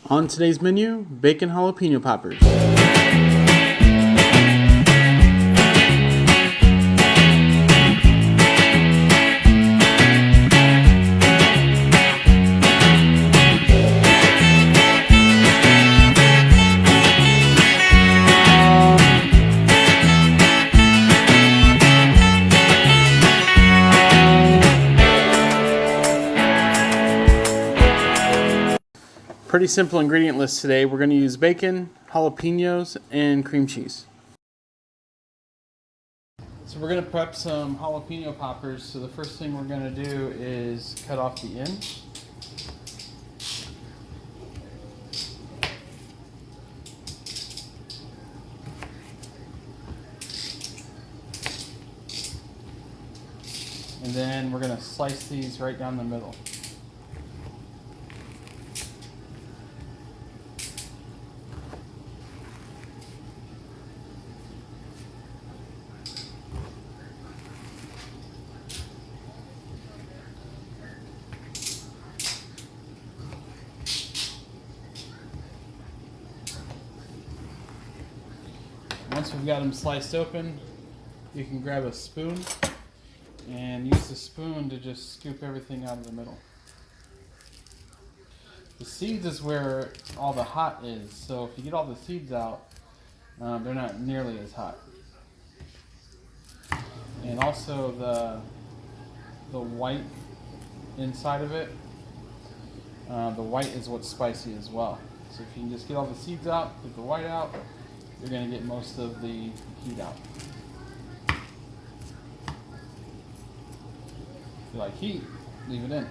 On today's menu, bacon jalapeno poppers. Pretty simple ingredient list today. We're going to use bacon, jalapenos, and cream cheese. So we're going to prep some jalapeno poppers. So the first thing we're going to do is cut off the end. And then we're going to slice these right down the middle. Once we've got them sliced open, you can grab a spoon and use the spoon to just scoop everything out of the middle. The seeds is where all the hot is, so if you get all the seeds out, they're not nearly as hot. And also the white inside of it, the white is what's spicy as well. So if you can just get all the seeds out, get the white out, you're going to get most of the heat out. If you like heat, leave it in.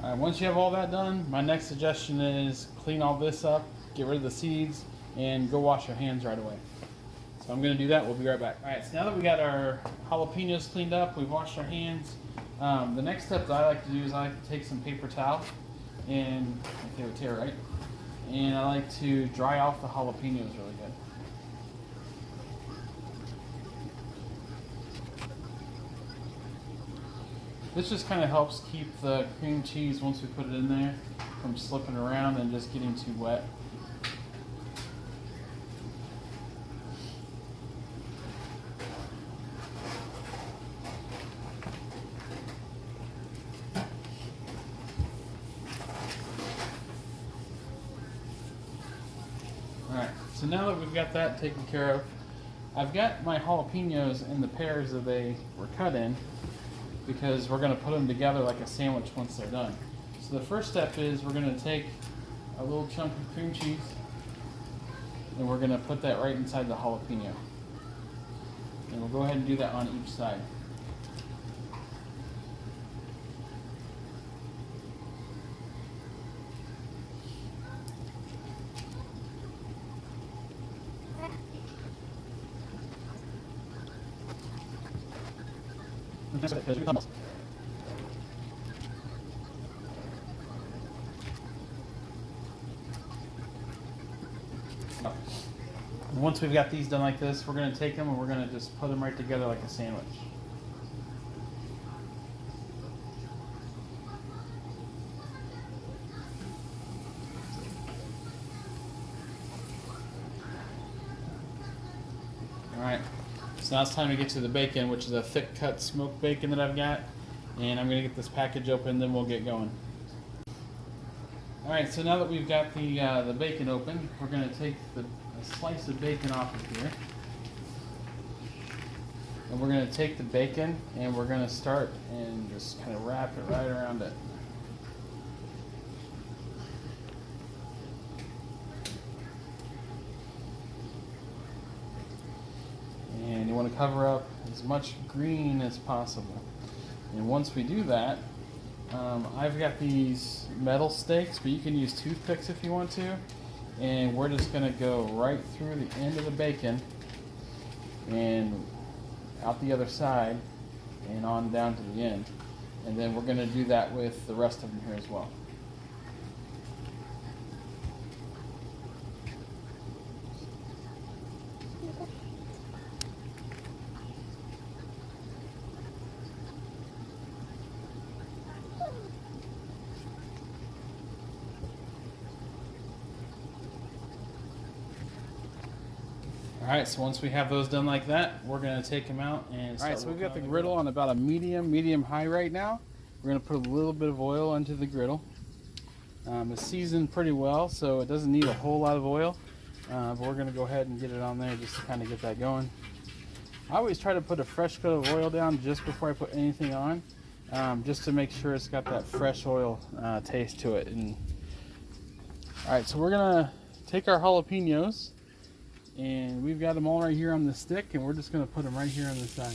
Alright, once you have all that done, my next suggestion is clean all this up, get rid of the seeds, and go wash your hands right away. So I'm going to do that. We'll be right back. Alright, so now that we got our jalapenos cleaned up, we've washed our hands, the next step that I like to do is I like to take some paper towel, and okay, with tear, right? And I like to dry off the jalapenos really good. This just kind of helps keep the cream cheese, once we put it in there, from slipping around and just getting too wet. Alright, so now that we've got that taken care of, I've got my jalapenos in the pairs that they were cut in, because we're going to put them together like a sandwich once they're done. So the first step is we're going to take a little chunk of cream cheese and we're going to put that right inside the jalapeno. And we'll go ahead and do that on each side. Once we've got these done like this, we're going to take them and we're going to just put them right together like a sandwich. Alright, so now it's time to get to the bacon, which is a thick cut smoked bacon that I've got. And I'm going to get this package open, then we'll get going. Alright, so now that we've got the bacon open, we're going to take a slice of bacon off of here. And we're going to take the bacon and we're going to start and just kind of wrap it right around it. And you want to cover up as much green as possible. And once we do that, I've got these metal stakes, but you can use toothpicks if you want to. And we're just going to go right through the end of the bacon and out the other side and on down to the end. And then we're going to do that with the rest of them here as well. Alright, so once we have those done like that, we're going to take them out and start. Alright, so we've got the griddle on about a medium high right now. We're going to put a little bit of oil onto the griddle. It's seasoned pretty well, so it doesn't need a whole lot of oil. But we're going to go ahead and get it on there just to kind of get that going. I always try to put a fresh coat of oil down just before I put anything on, just to make sure it's got that fresh oil taste to it. Alright, so we're going to take our jalapenos, and we've got them all right here on the stick, and we're just going to put them right here on the side.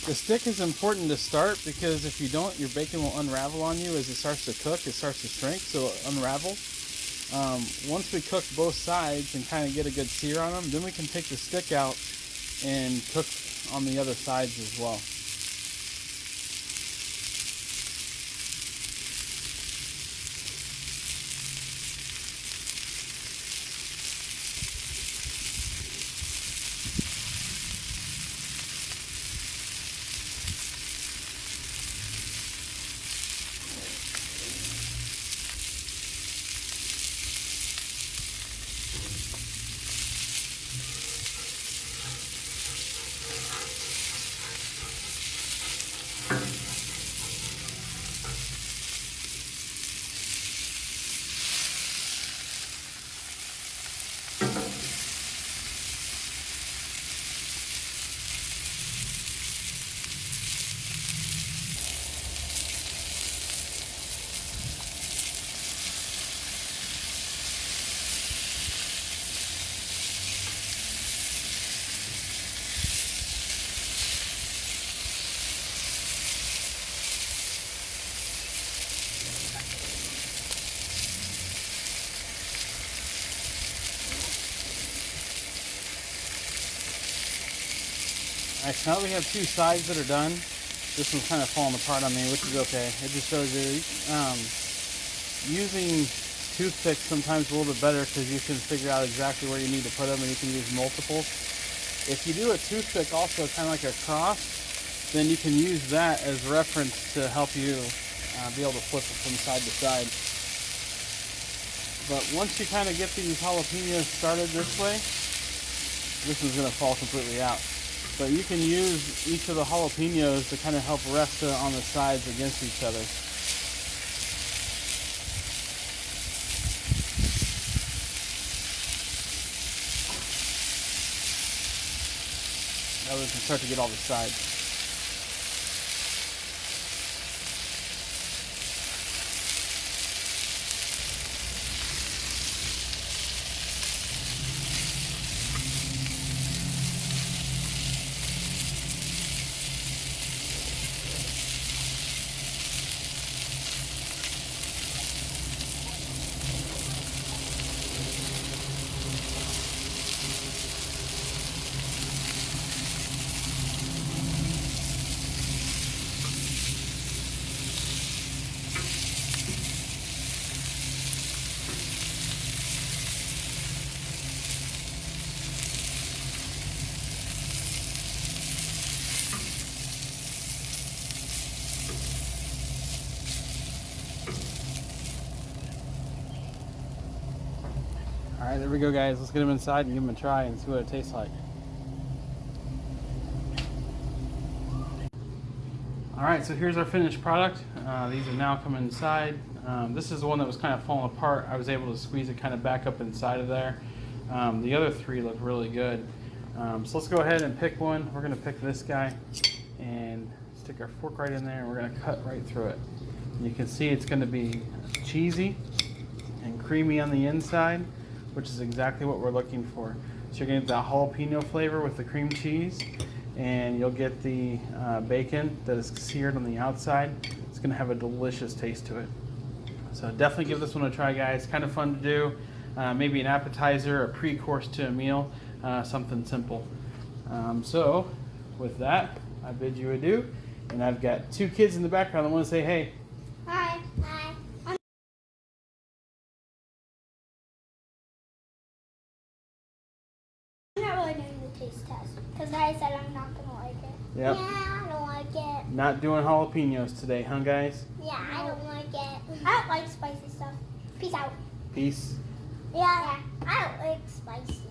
The stick is important to start because if you don't, your bacon will unravel on you as it starts to cook. It starts to shrink, so it unravels. Once we cook both sides and kind of get a good sear on them, then we can take the stick out and cook on the other sides as well. Alright, so now that we have two sides that are done, this one's kind of falling apart on me, which is okay. It just shows you using toothpicks sometimes a little bit better because you can figure out exactly where you need to put them, and you can use multiples. If you do a toothpick also kind of like a cross, then you can use that as reference to help you be able to flip it from side to side. But once you kind of get these jalapenos started this way, this one's going to fall completely out. But you can use each of the jalapenos to kind of help rest on the sides against each other. Now we can start to get all the sides. Alright, there we go guys. Let's get them inside and give them a try and see what it tastes like. Alright, so here's our finished product. These are now coming inside. This is the one that was kind of falling apart. I was able to squeeze it kind of back up inside of there. The other three look really good. So let's go ahead and pick one. We're going to pick this guy and stick our fork right in there, and we're going to cut right through it. And you can see it's going to be cheesy and creamy on the inside, which is exactly what we're looking for. So you're going to get that jalapeno flavor with the cream cheese, and you'll get the bacon that is seared on the outside. It's going to have a delicious taste to it. So definitely give this one a try, guys. Kind of fun to do. Maybe an appetizer, a pre-course to a meal, something simple. So with that, I bid you adieu. And I've got 2 kids in the background that want to say hey. Hi. Hi. I'm not really doing the taste test because I said I'm not going to like it. Yep. Yeah, I don't like it. Not doing jalapenos today, huh, guys? Yeah, I don't like it. I don't like spicy stuff. Peace out. Peace. Yeah, I don't like spicy.